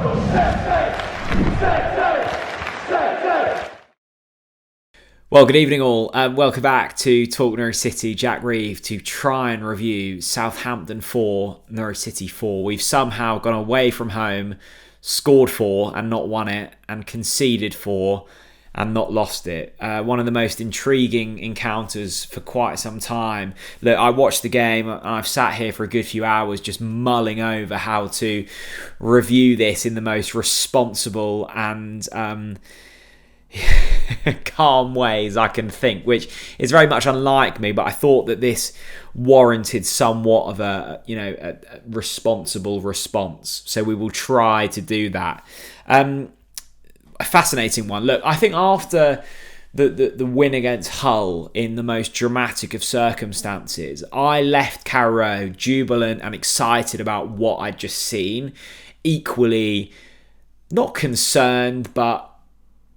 Well, good evening all. Welcome back to TalkNorwichCity. Jack Reeve to try and review Southampton 4, Norwich City 4. We've somehow gone away from home, scored 4 and not won it, and conceded 4 and not lost it. One of the most intriguing encounters for quite some time. Look, I watched the game and I've sat here for a good few hours just mulling over how to review this in the most responsible and calm ways I can think, which is very much unlike me, but I thought that this warranted somewhat of a responsible response. So we will try to do that. A fascinating one. Look, I think after the win against Hull in the most dramatic of circumstances, I left Carrow jubilant and excited about what I'd just seen. Equally, not concerned, but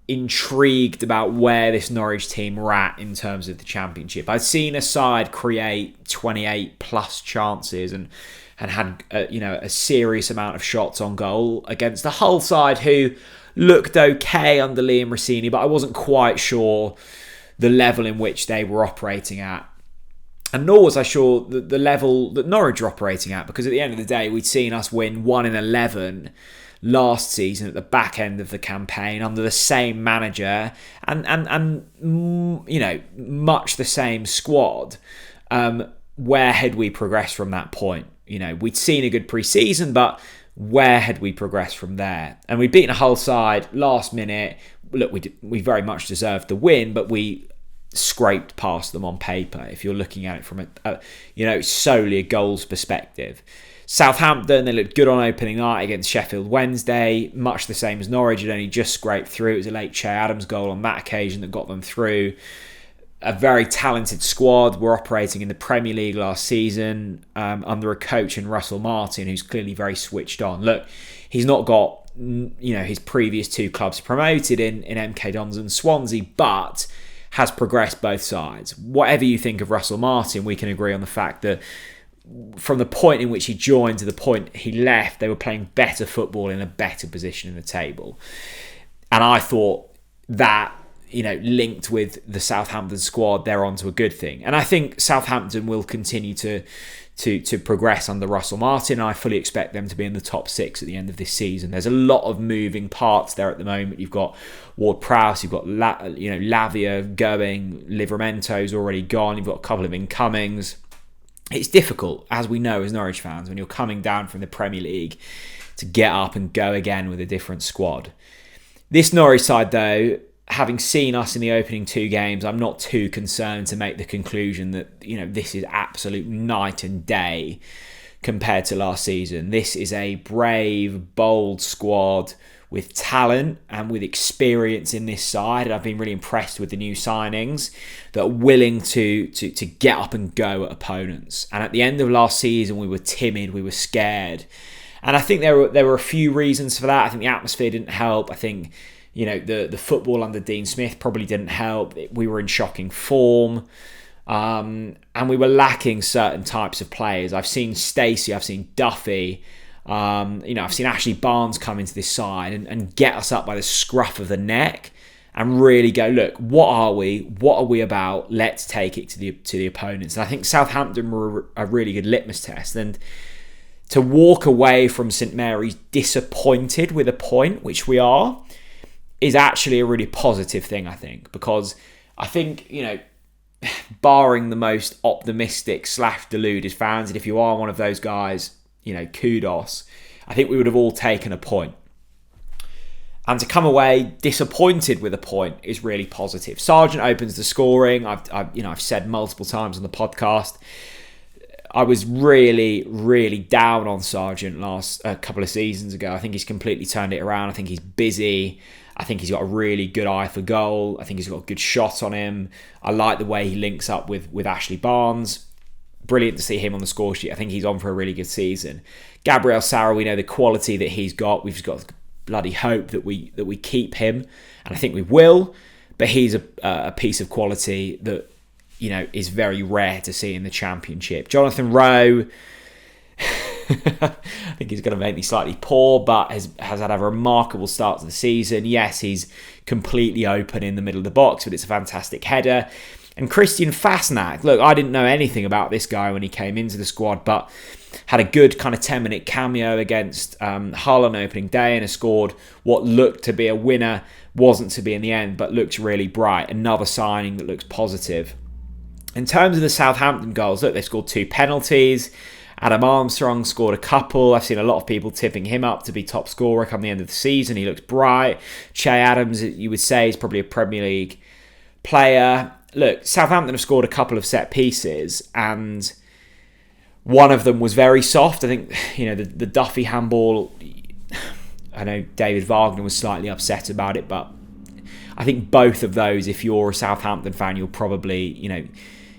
intrigued about where this Norwich team were at in terms of the Championship. I'd seen a side create 28 plus chances and had a serious amount of shots on goal against the Hull side who looked okay under Liam Rossini, but I wasn't quite sure the level in which they were operating at. And nor was I sure the level that Norwich were operating at, because at the end of the day, we'd seen us win 1 in 11 last season at the back end of the campaign under the same manager and much the same squad. Where had we progressed from that point? We'd seen a good pre-season, but where had we progressed from there? And we'd beaten a Hull side last minute. Look, we very much deserved the win, but we scraped past them on paper if you're looking at it from solely a goals perspective. Southampton, they looked good on opening night against Sheffield Wednesday, much the same as Norwich, had only just scraped through. It was a late Che Adams goal on that occasion that got them through. A very talented squad. Were operating in the Premier League last season under a coach in Russell Martin, who's clearly very switched on. Look, he's not got his previous 2 clubs promoted in MK Dons and Swansea, but has progressed both sides. Whatever you think of Russell Martin, we can agree on the fact that from the point in which he joined to the point he left, they were playing better football in a better position in the table. And I thought that, linked with the Southampton squad, they're onto a good thing. And I think Southampton will continue to progress under Russell Martin. I fully expect them to be in the top 6 at the end of this season. There's a lot of moving parts there at the moment. You've got Ward-Prowse, you've got Lavia going, Livramento's already gone, you've got a couple of incomings. It's difficult, as we know as Norwich fans, when you're coming down from the Premier League to get up and go again with a different squad. This Norwich side, though, having seen us in the opening 2 games, I'm not too concerned to make the conclusion that this is absolute night and day compared to last season. This is a brave, bold squad with talent and with experience in this side, and I've been really impressed with the new signings that are willing to get up and go at opponents. And at the end of last season, we were timid, we were scared, and I think there were a few reasons for that. I think the atmosphere didn't help. I think the football under Dean Smith probably didn't help. We were in shocking form, and we were lacking certain types of players. I've seen Stacey, I've seen Duffy. I've seen Ashley Barnes come into this side and get us up by the scruff of the neck and really go, look, what are we? What are we about? Let's take it to the opponents. And I think Southampton were a really good litmus test. And to walk away from St Mary's disappointed with a point, which we are, is actually a really positive thing, I think. Because I think, barring the most optimistic / deluded fans, and if you are one of those guys, kudos. I think we would have all taken a point. And to come away disappointed with a point is really positive. Sargent opens the scoring. I've said multiple times on the podcast, I was really, really down on Sargent a couple of seasons ago. I think he's completely turned it around. I think he's busy. I think he's got a really good eye for goal. I think he's got a good shot on him. I like the way he links up with Ashley Barnes. Brilliant to see him on the score sheet. I think he's on for a really good season. Gabriel Sara, we know the quality that he's got. We've just got bloody hope that we keep him, and I think we will. But he's a piece of quality that is very rare to see in the Championship. Jonathan Rowe, I think he's going to make me slightly poor, but has had a remarkable start to the season. Yes, he's completely open in the middle of the box, but it's a fantastic header. And Christian Fassnacht, look, I didn't know anything about this guy when he came into the squad, but had a good kind of 10-minute cameo against Hull on opening day and has scored what looked to be a winner, wasn't to be in the end, but looks really bright. Another signing that looks positive. In terms of the Southampton goals, look, they scored 2 penalties. Adam Armstrong scored a couple. I've seen a lot of people tipping him up to be top scorer come the end of the season. He looks bright. Che Adams, you would say, is probably a Premier League player. Look, Southampton have scored a couple of set pieces, and one of them was very soft. I think, the Duffy handball, I know David Wagner was slightly upset about it, but I think both of those, if you're a Southampton fan, you'll probably,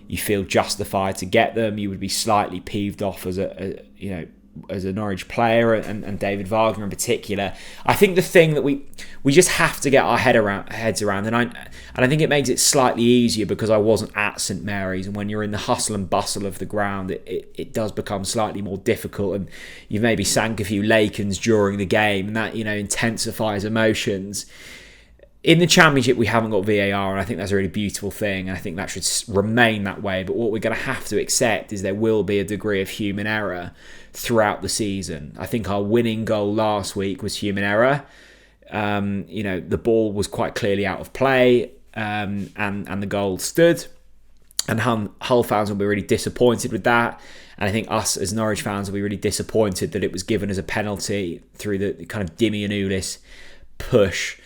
you feel justified to get them. You would be slightly peeved off as a Norwich player, and David Wagner in particular. I think the thing that we just have to get our heads around, and I think it makes it slightly easier because I wasn't at St Mary's, and when you're in the hustle and bustle of the ground, it does become slightly more difficult, and you've maybe sank a few Lakens during the game, and that intensifies emotions. In the Championship, we haven't got VAR, and I think that's a really beautiful thing, and I think that should remain that way. But what we're going to have to accept is there will be a degree of human error throughout the season. I think our winning goal last week was human error. The ball was quite clearly out of play, and the goal stood. And Hull fans will be really disappointed with that. And I think us as Norwich fans will be really disappointed that it was given as a penalty through the kind of Dimianoulis push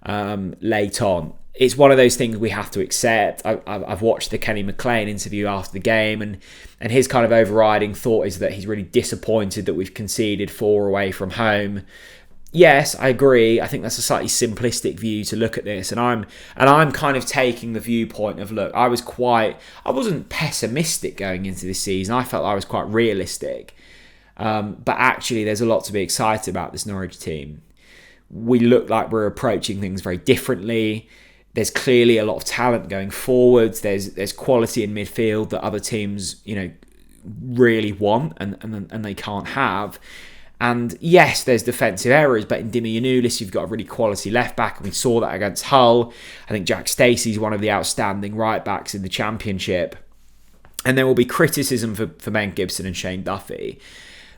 late on. It's one of those things we have to accept. I've watched the Kenny McLean interview after the game, and his kind of overriding thought is that he's really disappointed that we've conceded 4 away from home. Yes, I agree. I think that's a slightly simplistic view to look at this, and I'm kind of taking the viewpoint of, look, I wasn't pessimistic going into this season. I felt I was quite realistic, but actually there's a lot to be excited about this Norwich team. We look like we're approaching things very differently. There's clearly a lot of talent going forwards. There's quality in midfield that other teams, really want and they can't have. And yes, there's defensive errors, but in Dimianoulis, you've got a really quality left back, and we saw that against Hull. I think Jack Stacey's one of the outstanding right backs in the Championship. And there will be criticism for Ben Gibson and Shane Duffy.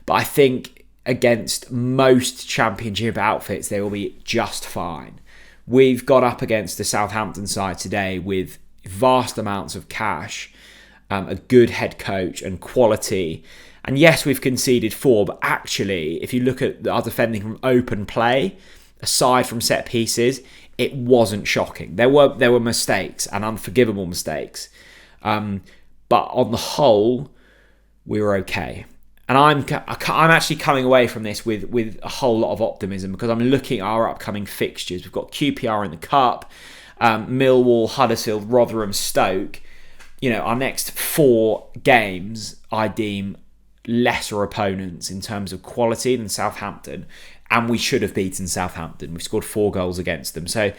But I think against most Championship outfits, they will be just fine. We've got up against the Southampton side today with vast amounts of cash, a good head coach and quality. And yes, we've conceded 4, but actually, if you look at our defending from open play, aside from set pieces, it wasn't shocking. There were mistakes and unforgivable mistakes. But on the whole, we were okay. And I'm actually coming away from this with a whole lot of optimism, because I'm looking at our upcoming fixtures. We've got QPR in the Cup, Millwall, Huddersfield, Rotherham, Stoke. Our next 4 games I deem lesser opponents in terms of quality than Southampton, and we should have beaten Southampton. We've scored 4 goals against them. So,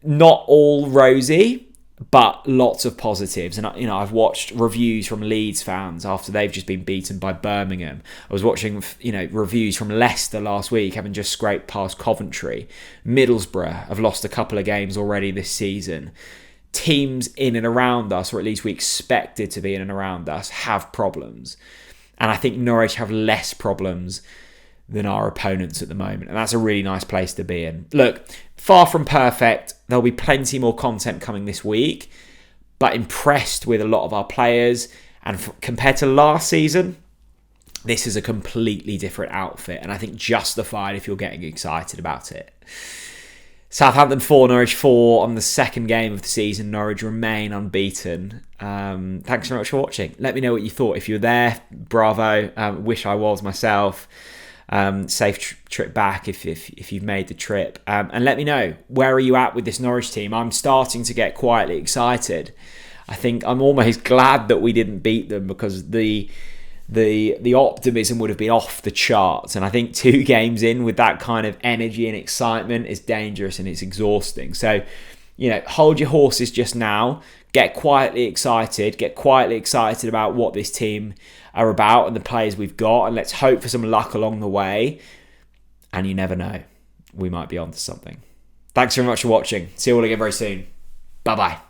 not all rosy, but lots of positives. And I've watched reviews from Leeds fans after they've just been beaten by Birmingham. I was watching reviews from Leicester last week, having just scraped past Coventry. Middlesbrough have lost a couple of games already this season. Teams in and around us, or at least we expected to be in and around us, have problems. And I think Norwich have less problems than our opponents at the moment. And that's a really nice place to be in. Look, far from perfect. There'll be plenty more content coming this week, but impressed with a lot of our players. And compared to last season, this is a completely different outfit. And I think justified if you're getting excited about it. Southampton 4, Norwich 4 on the second game of the season. Norwich remain unbeaten. Thanks very much for watching. Let me know what you thought. If you're there, bravo. Wish I was myself. Safe trip back if you've made the trip. And let me know, where are you at with this Norwich team? I'm starting to get quietly excited. I think I'm almost glad that we didn't beat them, because the optimism would have been off the charts. And I think 2 games in with that kind of energy and excitement is dangerous and it's exhausting. So, hold your horses just now. get quietly excited about what this team are about and the players we've got, and let's hope for some luck along the way. And you never know, we might be onto something. Thanks very much for watching. See you all again very soon. Bye-bye.